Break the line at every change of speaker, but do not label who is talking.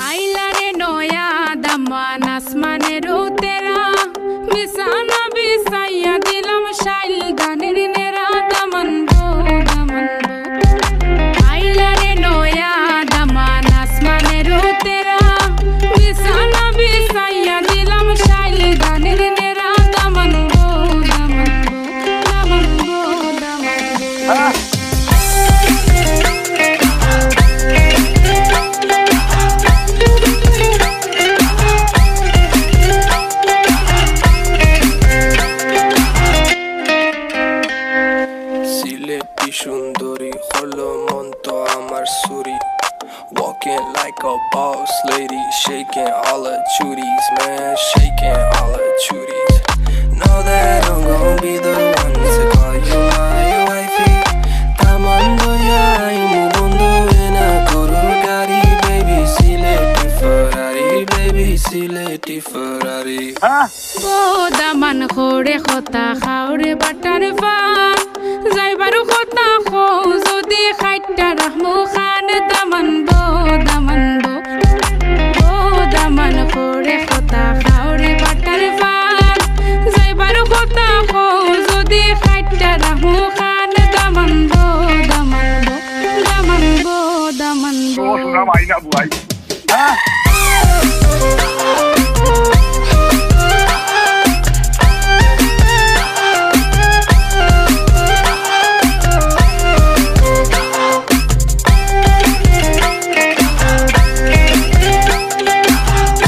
आइला रे नया दामान आसमानेर तेरा बिसाना बिसाइया दिलम शाइल गानेर नेरा दामन गो आइला रे नया दामान आसमानेर तेरा बिसाना बिसाइया दिलम शाइल गानेर नेरा दामन गो
সুন্দরী হলো মন তো আমার সুরি walking like a boss lady shaking all her chuties man shaking all her chuties know that I'm gonna be the one to call you my wifey tamando ya imu bondo ena guru gari baby sileti ferrari
o daman khore khota khaure batar fa যাইবার কথা খো যদি খাইটা রাহমু খান দামান বো দামান করে কথা খাওরে butter fun যাইবার কথা খো যদি খাইটা রাহমু খান দামান বো
说什么玩意儿，不玩意儿啊？